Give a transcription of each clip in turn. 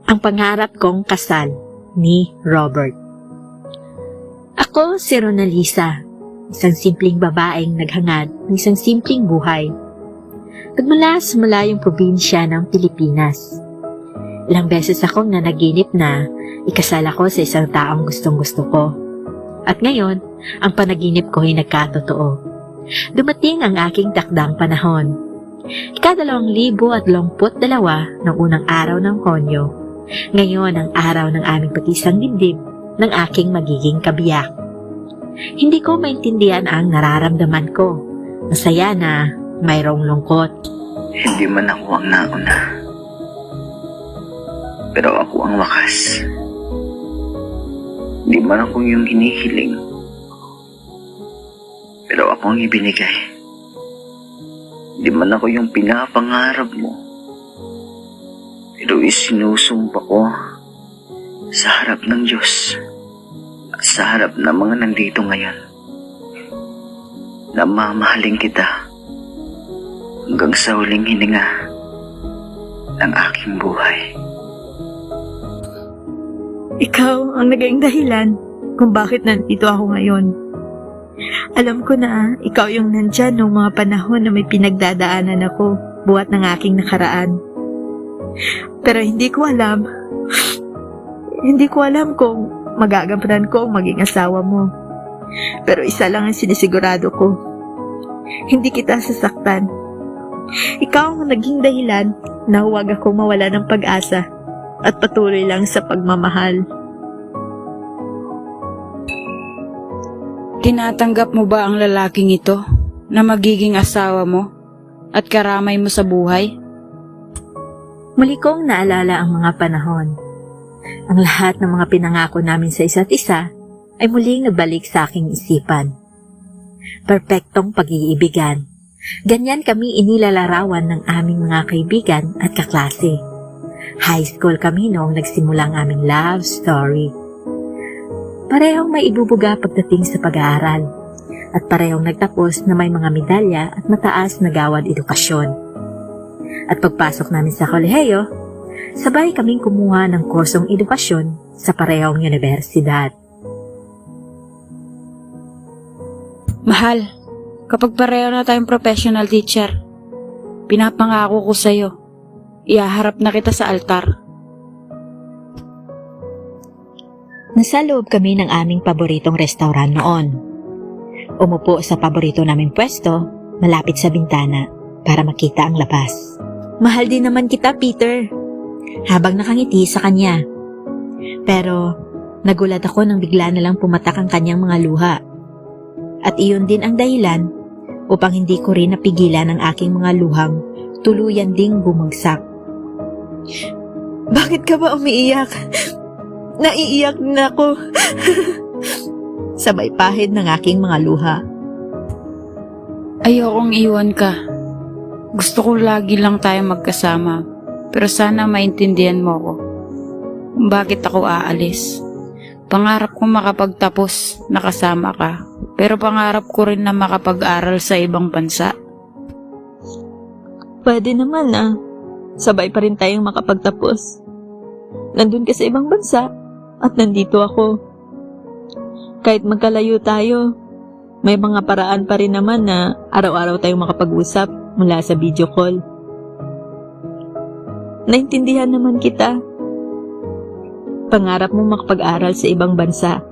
Ang pangarap kong kasal ni Robert. Ako si Ronalisa, isang simpleng babaeng naghangad ng isang simpleng buhay. Nagmula sa malayong probinsya ng Pilipinas. Ilang beses akong nanaginip na ikasal ako sa isang taong gustong-gusto ko. At ngayon, ang panaginip ko ay nagkatotoo. Dumating ang aking takdang panahon. Ika-2022 ng unang araw ng Honyo. Ngayon ang araw ng aming pag-isang dibdib ng aking magiging kabiyak. Hindi ko maintindihan ang nararamdaman ko. Masaya na mayroong lungkot. Hindi man ako ang nauna, pero ako ang wakas. Hindi man ako yung hinihiling, pero ako ang ibinigay. Hindi man ako yung pinapangarap mo, pero isinusumpa ko sa harap ng Diyos at sa harap ng mga nandito ngayon na mamahalin kita hanggang sa huling hininga ng aking buhay. Ikaw ang naging dahilan kung bakit nandito ako ngayon. Alam ko na ikaw yung nandyan noong mga panahon na may pinagdadaanan ako buhat ng aking nakaraan. Pero hindi ko alam kung magagampanan ko ang maging asawa mo. Pero isa lang ang sinisigurado ko. Hindi kita sasaktan. Ikaw ang naging dahilan na huwag ako mawala ng pag-asa at patuloy lang sa pagmamahal. Tinatanggap mo ba ang lalaking ito na magiging asawa mo at karamay mo sa buhay? Muli kong naalala ang mga panahon. Ang lahat ng mga pinangako namin sa isa't isa ay muling nagbalik sa aking isipan. Perpektong pag-iibigan. Ganyan kami inilalarawan ng aming mga kaibigan at kaklase. High school kami noong nagsimula ang aming love story. Parehong may ibubuga pagdating sa pag-aaral at parehong nagtapos na may mga medalya at mataas na gawad edukasyon. At pagpasok namin sa kolehiyo, sabay kaming kumuha ng kursong edukasyon sa parehong universidad. Mahal, kapag pareho na tayong professional teacher, pinapangako ko sa'yo, ihaharap na kita sa altar. Nasa loob kami ng aming paboritong restaurant noon. Umupo sa paborito naming pwesto, malapit sa bintana, para makita ang labas. Mahal din naman kita, Peter. Habang nakangiti sa kanya. Pero, nagulat ako nang bigla na lang pumatak ang kanyang mga luha. At iyon din ang dahilan upang hindi ko rin napigilan ang aking mga luhang tuluyan ding bumagsak. Bakit ka ba umiiyak? Naiiyak na ako. Sabay pahid ng aking mga luha. Ayokong iwan ka. Gusto ko lagi lang tayo magkasama, pero sana maintindihan mo ko kung bakit ako aalis. Pangarap ko makapagtapos na kasama ka, pero pangarap ko rin na makapag-aral sa ibang bansa. Pwede naman sabay pa rin tayong makapagtapos. Nandun ka sa ibang bansa at nandito ako. Kahit magkalayo tayo, may mga paraan pa rin naman na araw-araw tayong makapag-usap mula sa video call. Naintindihan naman kita. Pangarap mo makapag-aral sa ibang bansa.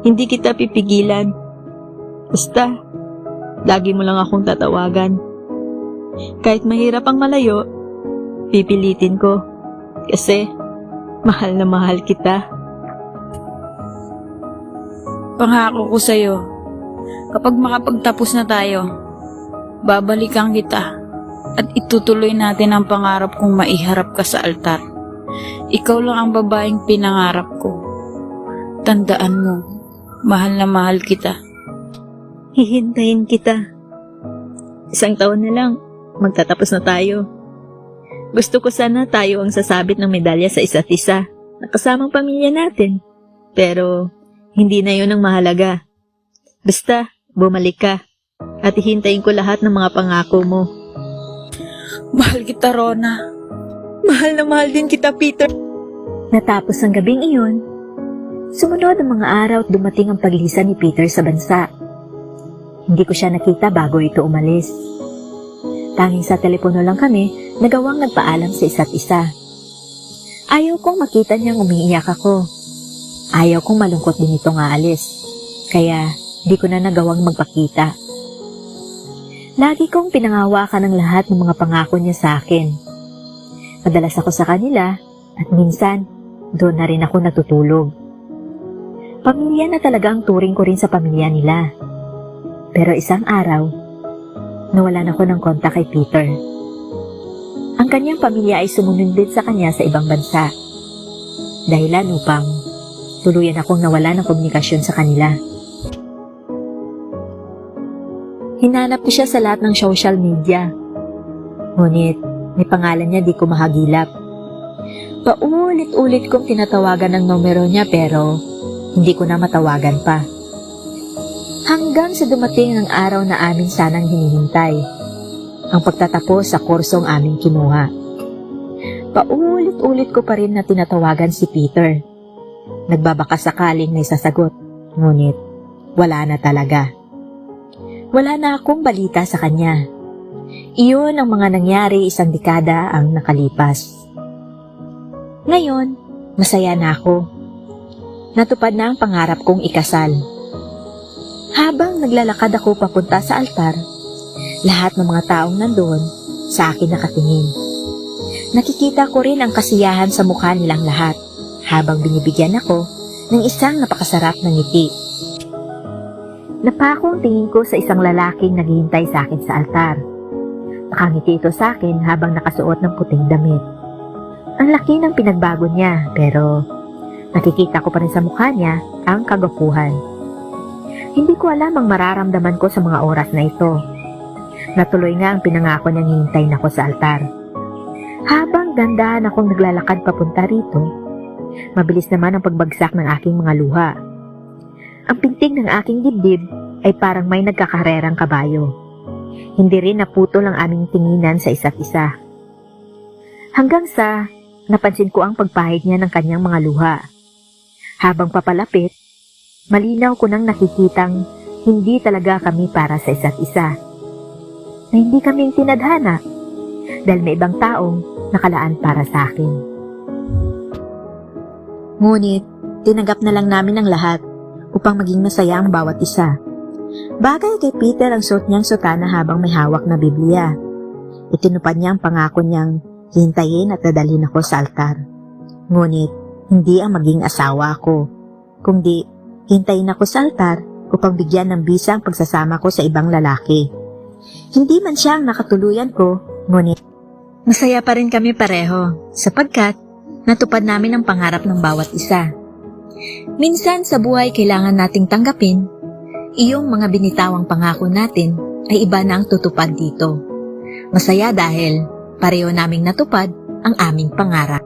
Hindi kita pipigilan. Basta, lagi mo lang akong tatawagan. Kahit mahirap ang malayo, pipilitin ko. Kasi, mahal na mahal kita. Pangako ko sa'yo, kapag makapagtapos na tayo, babalikan kita at itutuloy natin ang pangarap kong maiharap ka sa altar. Ikaw lang ang babaeng pinangarap ko. Tandaan mo, mahal na mahal kita. Hihintayin kita. 1 taon na lang, magtatapos na tayo. Gusto ko sana tayo ang sasabit ng medalya sa isa't isa, na kasamang pamilya natin. Pero, hindi na yun ang mahalaga. Basta, bumalik ka. At hihintayin ko lahat ng mga pangako mo. Mahal kita, Rona. Mahal na mahal din kita, Peter. Natapos ang gabing iyon, sumunod ang mga araw at dumating ang paglisan ni Peter sa bansa. Hindi ko siya nakita bago ito umalis. Tanging sa telepono lang kami nagawang nagpaalam sa isa't isa. Ayaw kong makita niyang umiiyak ako. Ayaw kong malungkot din itong aalis. Kaya di ko na nagawang magpakita. Lagi kong pinangawakan ang lahat ng mga pangako niya sa akin. Madalas ako sa kanila at minsan doon na rin ako natutulog. Pamilya na talaga ang turing ko rin sa pamilya nila. Pero isang araw, nawalan ako ng kontak kay Peter. Ang kanyang pamilya ay sumunod din sa kanya sa ibang bansa. Dahilan upang tuluyan akong nawala ng komunikasyon sa kanila. Hinanap ko siya sa lahat ng social media. Ngunit may pangalan niya di ko mahagilap. Paulit-ulit kong tinatawagan ang numero niya pero hindi ko na matawagan pa. Hanggang sa dumating ang araw na amin sanang hinihintay. Ang pagtatapos sa kursong aming kinuha. Paulit-ulit ko pa rin na tinatawagan si Peter. Nagbabaka sakaling may sasagot. Ngunit wala na talaga. Wala na akong balita sa kanya. Iyon ang mga nangyari isang dekada ang nakalipas. Ngayon, masaya na ako. Natupad na ang pangarap kong ikasal. Habang naglalakad ako papunta sa altar, lahat ng mga taong nandoon sa akin nakatingin. Nakikita ko rin ang kasiyahan sa mukha nilang lahat habang binibigyan ako ng isang napakasarap na ngiti. Napako ang tingin ko sa isang lalaking naghihintay sa akin sa altar. Nakangiti ito sa akin habang nakasuot ng puting damit. Ang laki ng pinagbago niya pero nakikita ko pa rin sa mukha niya ang kagwapuhan. Hindi ko alam ang mararamdaman ko sa mga oras na ito. Natuloy nga ang pinangako niyang hihintayin ako sa altar. Habang dandahan akong naglalakad papunta rito, mabilis naman ang pagbagsak ng aking mga luha. Ang pintig ng aking dibdib ay parang may nagkakarerang kabayo. Hindi rin naputol ang aming tinginan sa isa't isa. Hanggang sa napansin ko ang pagpahid niya ng kanyang mga luha. Habang papalapit, malinaw ko nang nakikitang hindi talaga kami para sa isa't isa. Na hindi kaming tinadhana dahil may ibang taong nakalaan para sa akin. Ngunit, tinanggap na lang namin ang lahat upang maging masaya ang bawat isa. Bagay kay Peter ang suot niyang sutana habang may hawak na Biblia. Itinupad niya ang pangako niyang hintayin at dadalhin ako sa altar. Ngunit, hindi ang maging asawa ko, kundi hintayin ako sa altar upang bigyan ng bisa ang pagsasama ko sa ibang lalaki. Hindi man siya ang nakatuluyan ko, ngunit masaya pa rin kami pareho sapagkat natupad namin ang pangarap ng bawat isa. Minsan sa buhay kailangan nating tanggapin, iyong mga binitawang pangako natin ay iba na ang tutupad dito. Masaya dahil pareho naming natupad ang aming pangarap.